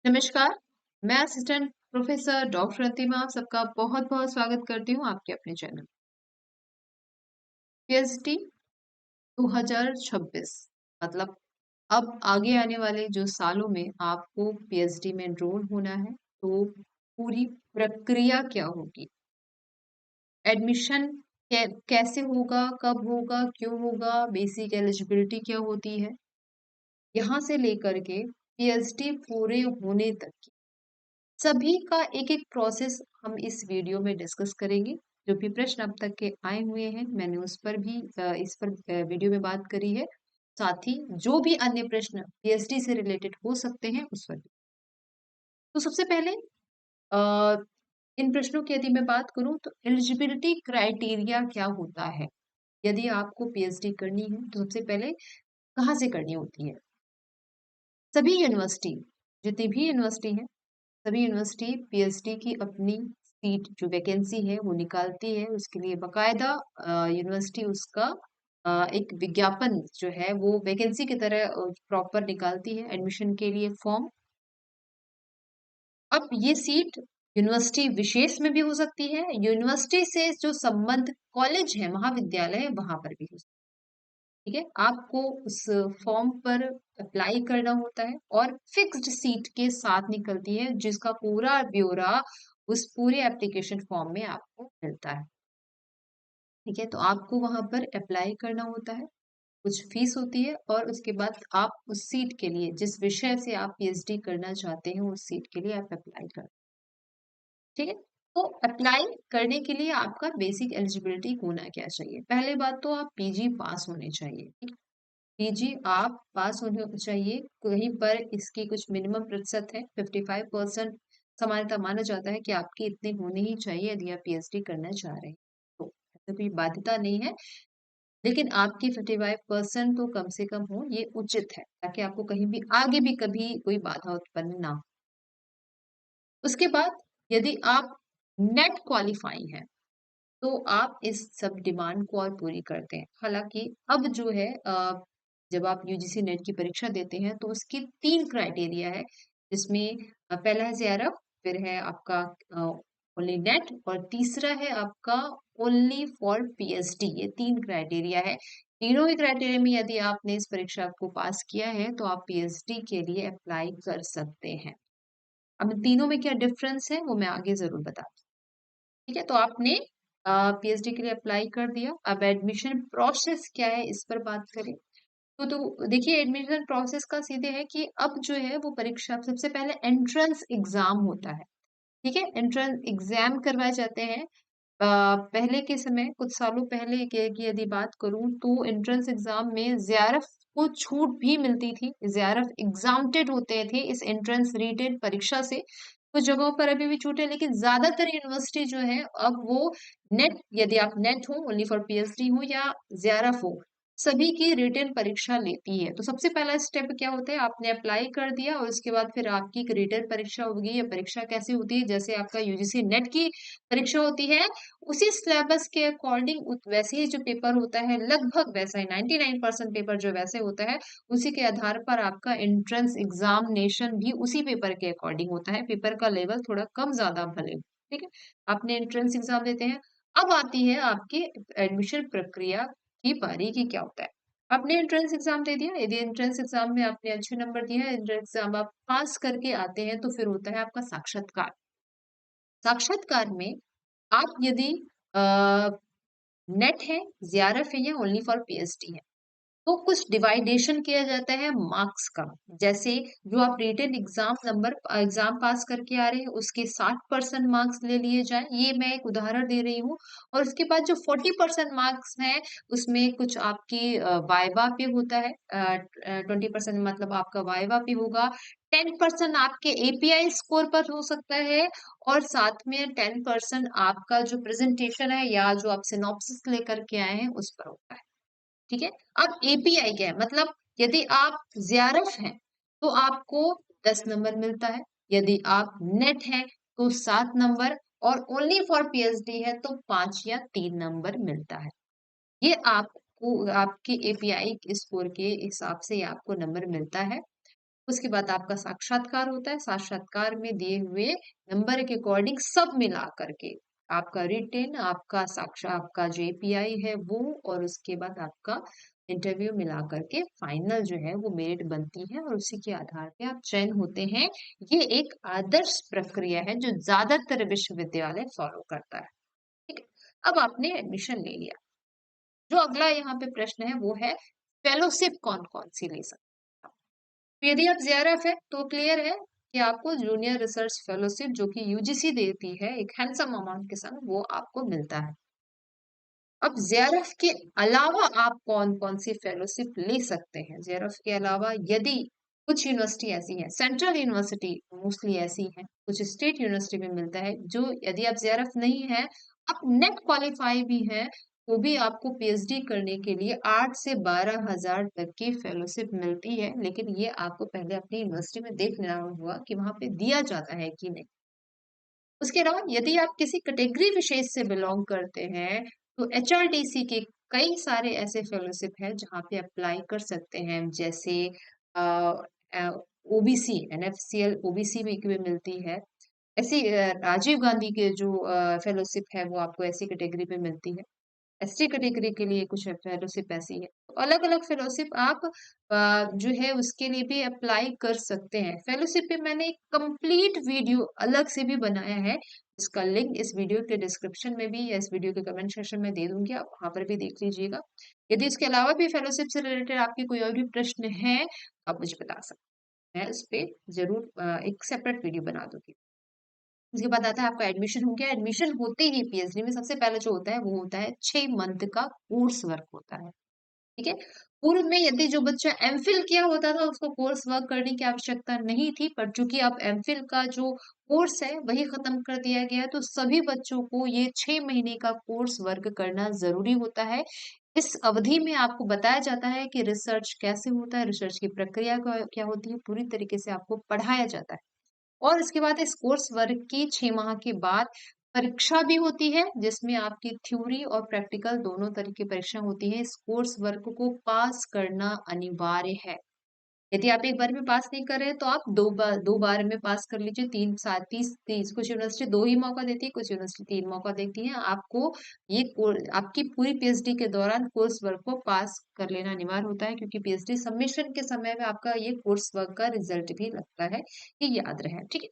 नमस्कार। मैं assistant professor doctor अंतिमा आप सबका बहुत बहुत स्वागत करती हूँ आपके अपने चैनल पीएचडी 2026। मतलब अब आगे आने वाले जो सालों में आपको पीएचडी में एनरोल होना है, तो पूरी प्रक्रिया क्या होगी, एडमिशन कैसे होगा, कब होगा, क्यों होगा, बेसिक एलिजिबिलिटी क्या होती है, यहाँ से लेकर के पीएचडी पूरे होने तक सभी का एक-एक प्रोसेस हम इस वीडियो में डिस्कस करेंगे। जो भी प्रश्न अब तक के आए हुए हैं, मैंने उस पर भी इस पर वीडियो में बात करी है। साथ ही जो भी अन्य प्रश्न पीएचडी से रिलेटेड हो सकते हैं, उस पर भी। तो सबसे पहले अ, इन प्रश्नों की यदि मैं बात करूँ तो एलिजिबिलिटी क्राइटेरिया क्या होता है? यदि आपको पीएचडी करनी है, तो सबसे पहले कहाँ से करनी होती है? सभी यूनिवर्सिटी, जितनी भी यूनिवर्सिटी हैं सभी यूनिवर्सिटी पीएचडी की अपनी सीट जो वैकेंसी है वो निकालती है। उसके लिए बकायदा यूनिवर्सिटी उसका एक विज्ञापन जो है वो वैकेंसी की तरह प्रॉपर निकालती है एडमिशन के लिए फॉर्म। अब ये सीट यूनिवर्सिटी विशेष में भी हो सकती है, यूनिवर्सिटी से जो संबंध कॉलेज है, महाविद्यालय है, वहां पर भी हो सकती है। ठीक है, आपको उस फॉर्म पर अप्लाई करना होता है और फिक्स्ड सीट के साथ निकलती है जिसका पूरा ब्यौरा उस पूरे एप्लीकेशन फॉर्म में आपको मिलता है। ठीक है, तो आपको वहां पर अप्लाई करना होता है, कुछ फीस होती है और उसके बाद आप उस सीट के लिए जिस विषय से आप पीएचडी करना चाहते हैं उस सीट के लिए आप अप्लाई कर। ठीक है, तो अप्लाई करने के लिए आपका बेसिक एलिजिबिलिटी होना क्या चाहिए? पहले बात तो आप पीजी पास होने चाहिए। ठीक, पीजी आप पास होने चाहिए। कहीं पर इसकी कुछ मिनिमम प्रतिशत है, 55% सामान्यतः माना जाता है कि आपकी इतने होने ही चाहिए यदि आप पीएचडी करना चाह रहे हैं। तो ऐसे कोई बाध्यता नहीं है, लेकिन आपकी 55% तो कम से कम हो, ये उचित है ताकि आपको कहीं भी आगे भी कभी कोई बाधा उत्पन्न ना हो। उसके बाद यदि आप नेट क्वालिफाई हैं, तो आप इस सब डिमांड को और पूरी करते हैं। हालाँकि अब जो है जब आप यूजीसी नेट की परीक्षा देते हैं तो उसकी 3 क्राइटेरिया है, जिसमें पहला है जेआरएफ, फिर है आपका ओनली नेट और तीसरा है आपका ओनली फॉर पीएचडी। ये 3 क्राइटेरिया है। तीनों ही क्राइटेरिया में यदि आपने इस परीक्षा को पास किया है, तो आप पीएचडी के लिए अप्लाई कर सकते हैं। अब इन तीनों में क्या डिफरेंस है, वो मैं आगे ज़रूर बताती हूँ। ठीक है, तो आपने पीएचडी के लिए अप्लाई कर दिया। अब एडमिशन प्रोसेस क्या है इस पर बात करें। तो देखिए एडमिशन प्रोसेस का सीधे है कि अब जो है वो परीक्षा सबसे पहले एंट्रेंस एग्जाम होता है। ठीक है, एंट्रेंस एग्जाम करवाए जाते हैं। पहले के समय कुछ सालों पहले के की यदि बात करूं तो एंट्रेंस एग्जाम में जेआरएफ को छूट भी मिलती थी। जेआरएफ एग्जाम्प्टेड होते थे इस एंट्रेंस रीटेन परीक्षा से। कुछ जगहों पर अभी भी छूट है, लेकिन ज्यादातर यूनिवर्सिटी जो है अब वो नेट, यदि आप नेट हो ओनली फॉर पीएचडी हो या जेआरएफ हो, सभी की रिटेन परीक्षा लेती है। तो सबसे पहला स्टेप क्या होता है, आपने अप्लाई कर दिया और उसके बाद फिर आपकी एक रिटेन परीक्षा होगी। ये परीक्षा कैसी होती है, जैसे आपका यूजीसी नेट की परीक्षा होती है, उसी सिलेबस के अकॉर्डिंग वैसे ही जो पेपर होता है लगभग वैसा ही 99% पेपर जो वैसे होता है, उसी के आधार पर आपका एंट्रेंस एग्जामिनेशन भी उसी पेपर के अकॉर्डिंग होता है। पेपर का लेवल थोड़ा कम ज्यादा भले हो, ठीक है। आपने एंट्रेंस एग्जाम देते हैं। अब आती है आपकी एडमिशन प्रक्रिया की बारी की क्या होता है। आपने एंट्रेंस एग्जाम दे दिया, यदि एंट्रेंस एग्जाम में आपने अच्छे नंबर दिए हैं, एंट्रेंस एग्जाम आप पास करके आते हैं, तो फिर होता है आपका साक्षात्कार। साक्षात्कार में आप यदि नेट है, जेआरएफ है या ओनली फॉर पीएचडी है, तो कुछ डिवाइडेशन किया जाता है मार्क्स का। जैसे जो आप रिटेन एग्जाम पास करके आ रहे हैं उसके 60% मार्क्स ले लिए जाए, ये मैं एक उदाहरण दे रही हूँ। और उसके बाद जो 40% मार्क्स हैं उसमें कुछ आपकी वाइवा पे होता है, 20% मतलब आपका वाइवा पे होगा। 10% आपके एपीआई स्कोर पर हो सकता है और साथ में 10% आपका जो प्रेजेंटेशन है या जो आप सिनॉप्सिस लेकर के आए हैं उस पर होता है। ठीक है, अब एपीआई क्या है, मतलब यदि आप जेआरएफ हैं तो आपको 10 नंबर मिलता है, यदि आप नेट हैं तो 7 नंबर और ओनली फॉर पीएचडी है तो 5 या 3 नंबर मिलता है। ये आपको आपके एपीआई स्कोर के हिसाब से आपको नंबर मिलता है। उसके बाद आपका साक्षात्कार होता है। साक्षात्कार में दिए हुए नंबर के अकॉर्डिंग सब मिला करके आपका रिटेन, आपका जो एपीआई है वो, और उसके बाद आपका इंटरव्यू मिला करके फाइनल जो है वो मेरिट बनती है, और उसी के आधार पे आप चयन होते हैं। ये एक आदर्श प्रक्रिया है जो ज्यादातर विश्वविद्यालय फॉलो करता है। ठीक है। अब आपने एडमिशन ले लिया, जो अगला यहाँ पे प्रश्न है वो है फेलोशिप कौन कौन सी ले सकते हैं। तो यदि आप जेआरएफ है तो क्लियर है कि आपको जूनियर रिसर्च फेलोशिप, जो कि यूजीसी देती है एक हैंडसम अमाउंट के संग, वो आपको मिलता है। अब जेआरएफ के अलावा आप कौन कौन सी फेलोशिप ले सकते हैं? जेआरएफ के अलावा यदि कुछ यूनिवर्सिटी ऐसी है, सेंट्रल यूनिवर्सिटी मोस्टली ऐसी है, कुछ स्टेट यूनिवर्सिटी में मिलता है, जो यदि आप जेआरएफ नहीं है, आप नेट क्वालिफाई भी है, तो भी आपको पीएचडी करने के लिए 8 से 12,000 तक की फेलोशिप मिलती है। लेकिन ये आपको पहले अपनी यूनिवर्सिटी में देख लेना होगा कि वहां पे दिया जाता है कि नहीं। उसके अलावा यदि आप किसी कैटेगरी विशेष से बिलोंग करते हैं, तो एचआरडीसी के कई सारे ऐसे फेलोशिप हैं जहाँ पे अप्लाई कर सकते हैं, जैसे ओबीसी, एनएफसीएल ओबीसी में भी मिलती है। ऐसी राजीव गांधी के जो फेलोशिप है वो आपको ऐसी कैटेगरी पे मिलती है। एसटी कैटेगरी के लिए कुछ फेलोशिप ऐसी है। तो अलग अलग फेलोशिप आप जो है उसके लिए भी अप्लाई कर सकते हैं। फेलोशिप पे मैंने एक कंप्लीट वीडियो अलग से भी बनाया है, इसका लिंक इस वीडियो के डिस्क्रिप्शन में भी या इस वीडियो के कमेंट सेक्शन में दे दूंगी, आप वहां पर भी देख लीजिएगा। यदि इसके अलावा भी फेलोशिप से रिलेटेड आपके कोई और भी प्रश्न है, आप मुझे बता सकते हैं, मैं उस पर जरूर एक सेपरेट वीडियो बना दूंगी। उसके बाद आता है आपका एडमिशन हो गया। एडमिशन होते ही पीएचडी में सबसे पहले जो होता है वो होता है 6 मंथ का कोर्स वर्क होता है। ठीक है। पूर्व में यदि जो बच्चा एमफिल किया होता था उसको कोर्स वर्क करने की आवश्यकता नहीं थी, पर चूंकि अब एमफिल का जो कोर्स है वही खत्म कर दिया गया है, तो सभी बच्चों को ये 6 महीने का कोर्स वर्क करना जरूरी होता है। इस अवधि में आपको बताया जाता है कि रिसर्च कैसे होता है, रिसर्च की प्रक्रिया क्या होती है, पूरी तरीके से आपको पढ़ाया जाता है। और इसके बाद इस कोर्स वर्क की 6 माह के बाद परीक्षा भी होती है, जिसमें आपकी थ्योरी और प्रैक्टिकल दोनों तरह की परीक्षा होती है। इस कोर्स वर्क को पास करना अनिवार्य है। यदि आप एक बार में पास नहीं कर रहे हैं तो आप दो बार में पास कर लीजिए। 3 7 30 30 कुछ यूनिवर्सिटी 2 ही मौका देती है, कुछ यूनिवर्सिटी 3 मौका देती है। आपको आपकी पूरी पीएचडी के दौरान कोर्स वर्क को पास कर लेना अनिवार्य होता है, क्योंकि पीएचडी सबमिशन के समय में आपका ये कोर्स वर्क का रिजल्ट भी लगता है। ये याद रहे, ठीक है।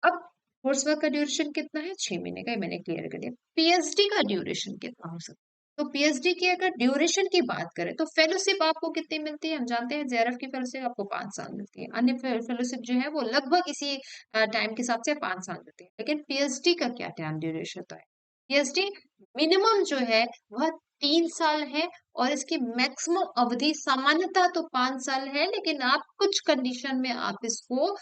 अब कोर्स वर्क का ड्यूरेशन कितना है? 6 महीने का, ये मैंने क्लियर कर दिया। पीएचडी का ड्यूरेशन कितना हो सकता है? तो पीएचडी की अगर ड्यूरेशन की बात करें तो फेलोशिप आपको कितनी मिलती है? हम जानते हैं जेआरएफ की फेलोशिप आपको 5 साल मिलती है, अन्य फेलोशिप जो है वो लगभग इसी टाइम के हिसाब से 5 साल मिलती है। लेकिन पीएचडी का क्या टाइम ड्यूरेशन होता है? पीएचडी मिनिमम जो है वह 3 साल है, और इसकी मैक्सिमम अवधि सामान्यतः तो 5 साल है, लेकिन आप कुछ कंडीशन में आप इसको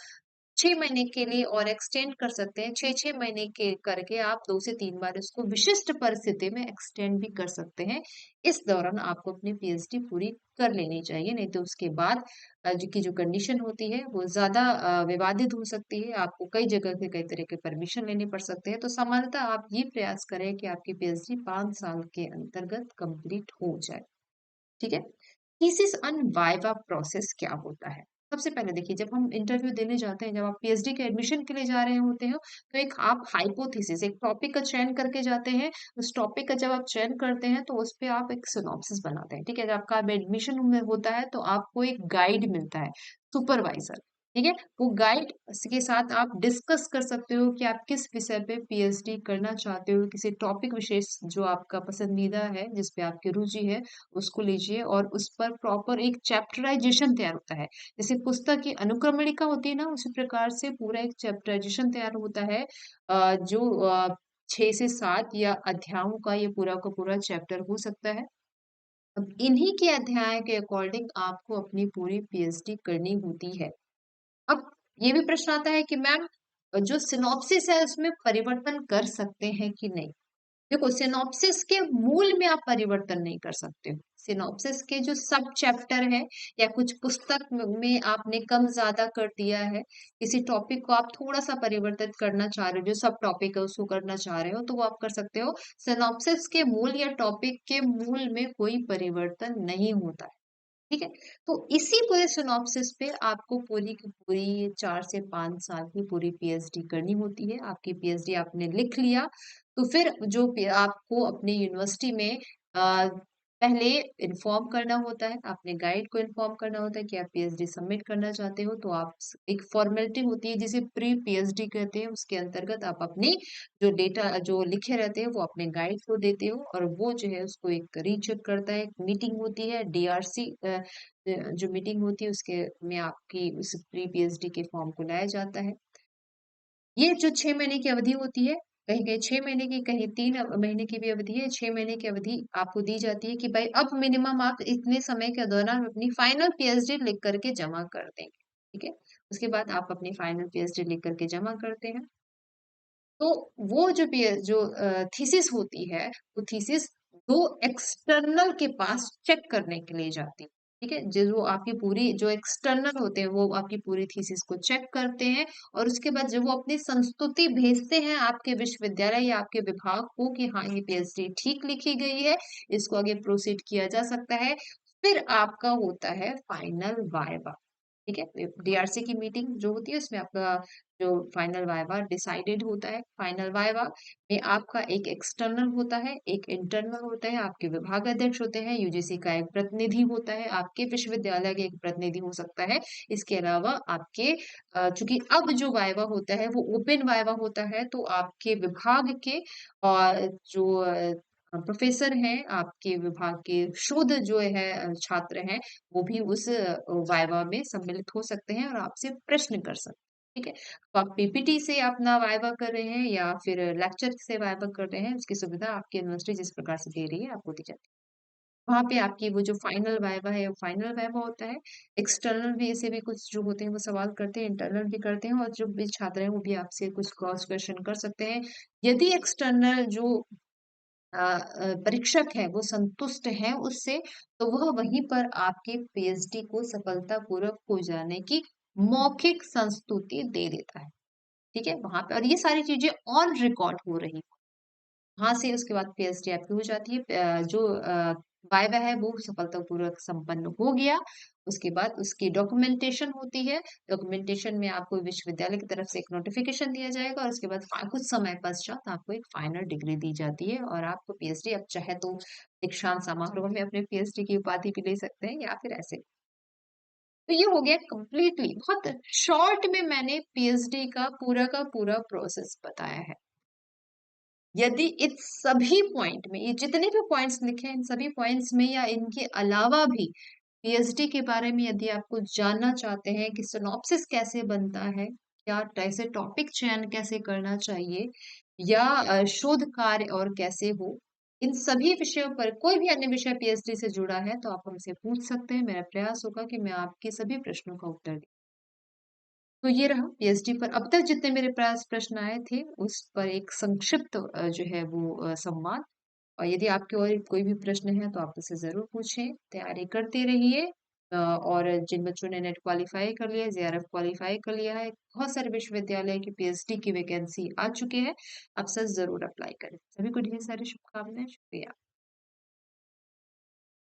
6 महीने के लिए और एक्सटेंड कर सकते हैं। 6 6 महीने के करके आप 2 से 3 बार इसको विशिष्ट परिस्थिति में एक्सटेंड भी कर सकते हैं। इस दौरान आपको अपनी पीएचडी पूरी कर लेनी चाहिए, नहीं तो उसके बाद जो कंडीशन होती है वो ज्यादा विवादित हो सकती है। आपको कई जगह से कई तरह के परमिशन लेने पड़ सकते हैं। तो सामान्यतः आप ये प्रयास करें कि आपकी पीएचडी 5 साल के अंतर्गत कंप्लीट हो जाए। ठीक है। थीसिस एंड वाइवा प्रोसेस क्या होता है? सबसे पहले देखिए, जब हम इंटरव्यू देने जाते हैं, जब आप पीएचडी के एडमिशन के लिए जा रहे होते हो, तो एक आप हाइपोथेसिस, एक टॉपिक का चयन करके जाते हैं। उस टॉपिक का जब आप चयन करते हैं तो उस पे आप एक सिनॉप्सिस बनाते हैं। ठीक है। जब आपका एडमिशन में होता है तो आपको एक गाइड मिलता है, सुपरवाइजर। ठीक है। वो गाइड के साथ आप डिस्कस कर सकते हो कि आप किस विषय पे पीएचडी करना चाहते हो, किसी टॉपिक विशेष जो आपका पसंदीदा है, जिस पे आपकी रुचि है, उसको लीजिए, और उस पर प्रॉपर एक चैप्टराइजेशन तैयार होता है। जैसे पुस्तक की अनुक्रमणिका होती है ना, उसी प्रकार से पूरा एक चैप्टराइजेशन तैयार होता है। जो 6 से 7 या अध्यायों का ये पूरा का पूरा चैप्टर हो सकता है। अब इन्हीं के अध्याय के अकॉर्डिंग आपको अपनी पूरी पीएचडी करनी होती है। अब ये भी प्रश्न आता है कि मैम, जो सिनॉप्सिस है उसमें परिवर्तन कर सकते हैं कि नहीं? देखो, सिनॉप्सिस के मूल में आप परिवर्तन नहीं कर सकते हो। सिनॉप्सिस के जो सब चैप्टर है, या कुछ पुस्तक में आपने कम ज्यादा कर दिया है, किसी टॉपिक को आप थोड़ा सा परिवर्तित करना चाह रहे हो, जो सब टॉपिक है उसको करना चाह रहे हो, तो वो आप कर सकते हो। सिनॉप्सिस के मूल या टॉपिक के मूल में कोई परिवर्तन नहीं होता है। ठीक है? तो इसी पूरे सिनॉप्सिस पे आपको पूरी की पूरी 4 से 5 साल की पूरी पीएचडी करनी होती है। आपकी पीएचडी आपने लिख लिया, तो फिर जो आपको अपनी यूनिवर्सिटी में पहले इन्फॉर्म करना होता है, अपने गाइड को इन्फॉर्म करना होता है कि आप पीएचडी सबमिट करना चाहते हो, तो आप एक फॉर्मेलिटी होती है जिसे प्री पीएचडी कहते हैं, उसके अंतर्गत आप अपनी जो डेटा जो लिखे रहते हैं वो अपने गाइड को देते हो और वो जो है उसको एक रीचेक करता है, एक मीटिंग होती है डीआरसी जो मीटिंग होती है उसके में आपकी उस प्री पीएचडी के फॉर्म को लाया जाता है। ये जो 6 महीने की अवधि होती है, कहीं-कहीं 6 महीने की, कहीं 3 महीने की भी अवधि है। 6 महीने की अवधि आपको दी जाती है कि भाई अब मिनिमम आप इतने समय के दौरान अपनी फाइनल पीएचडी लिख कर के जमा कर देंगे, ठीक है? उसके बाद आप अपनी फाइनल पीएचडी लिख कर के जमा करते हैं। तो वो जो थीसिस होती है, वो थीसिस 2 एक्सटर्नल के पास चेक करने के लिए जाती है, ठीक है? जो आपकी पूरी जो एक्सटर्नल होते हैं, वो आपकी पूरी थीसिस को चेक करते हैं और उसके बाद जब वो अपनी संस्तुति भेजते हैं आपके विश्वविद्यालय या आपके विभाग को कि हाँ, ये पीएचडी ठीक लिखी गई है, इसको आगे प्रोसीड किया जा सकता है। फिर आपका होता है फाइनल वाइवा। ठीक है? डीआरसी की मीटिंग जो होती है उसमें आपका जो फाइनल वाइवा डिसाइडेड होता है। फाइनल वाइवा में आपका एक एक्सटर्नल होता है, एक इंटरनल होता है, आपके विभाग अध्यक्ष होते हैं, यूजीसी का एक प्रतिनिधि होता है, आपके विश्वविद्यालय का एक प्रतिनिधि हो सकता है। इसके अलावा आपके चूँकि अब जो वाइवा होता है वो ओपन वाइवा होता है, तो आपके विभाग के जो प्रोफेसर हैं, आपके विभाग के शोध जो है छात्र हैं, वो भी उस वाइवा में सम्मिलित हो सकते हैं और आपसे प्रश्न कर सकते हैं, ठीक है? तो आप पीपीटी से अपना वाइवा कर रहे हैं या फिर लेक्चर से वाइवा कर रहे हैं, उसकी सुविधा आपकी यूनिवर्सिटी जिस प्रकार से दे रही है, आपको दी जाती है। वहाँ पे आपकी वो जो फाइनल वाइवा है, वो फाइनल वाइवा होता है। एक्सटर्नल भी ऐसे भी कुछ जो होते हैं, वो सवाल करते हैं, इंटरनल भी करते हैं और जो भी छात्र हैं, वो भी आपसे कुछ क्रॉस क्वेश्चन कर सकते हैं। यदि एक्सटर्नल जो परीक्षक है वो संतुष्ट है उससे तो वह वहीं पर आपके पीएचडी को सफलतापूर्वक हो जाने की मौखिक संस्तुति दे देता है, ठीक है? वहां पे और ये सारी चीजें ऑन रिकॉर्ड हो रही वहां से उसके बाद पीएचडी आपकी हो जाती है। जो वाइवा है वो सफलतापूर्वक संपन्न हो गया। उसके बाद उसकी डॉक्यूमेंटेशन होती है। डॉक्यूमेंटेशन में आपको विश्वविद्यालय की तरफ से एक नोटिफिकेशन दिया जाएगा और उसके बाद कुछ समय पश्चात आपको एक फाइनल डिग्री दी जाती है और आपको पीएचडी अब चाहे तो दीक्षांत समारोह में अपने पीएचडी की उपाधि भी ले सकते हैं या फिर ऐसे। तो ये हो गया कंप्लीटली बहुत शॉर्ट में मैंने पीएचडी का पूरा प्रोसेस बताया है। यदि इन सभी पॉइंट में ये जितने भी पॉइंट्स लिखे हैं इन सभी पॉइंट्स में या इनके अलावा भी पीएचडी के बारे में यदि आप कुछ जानना चाहते हैं कि सिनॉप्सिस कैसे बनता है, क्या ऐसे टॉपिक चयन कैसे करना चाहिए या शोध कार्य और कैसे हो, इन सभी विषयों पर कोई भी अन्य विषय पीएचडी से जुड़ा है तो आप हमसे पूछ सकते हैं। मेरा प्रयास होगा कि मैं आपके सभी प्रश्नों का उत्तर दूं। तो ये रहा पीएचडी पर अब तक जितने मेरे पास प्रश्न आए थे उस पर एक संक्षिप्त जो है वो संवाद। और यदि आपके और कोई भी प्रश्न है तो आप उसे ज़रूर पूछें, तैयारी करते रहिए। और जिन बच्चों ने नेट क्वालीफाई कर लिया है, जेआरएफ क्वालीफाई कर लिया है, बहुत सारे विश्वविद्यालय की पीएचडी की वैकेंसी आ चुके हैं, आप सब ज़रूर अप्लाई करें। सभी को ढेर सारी शुभकामनाएँ, शुक्रिया।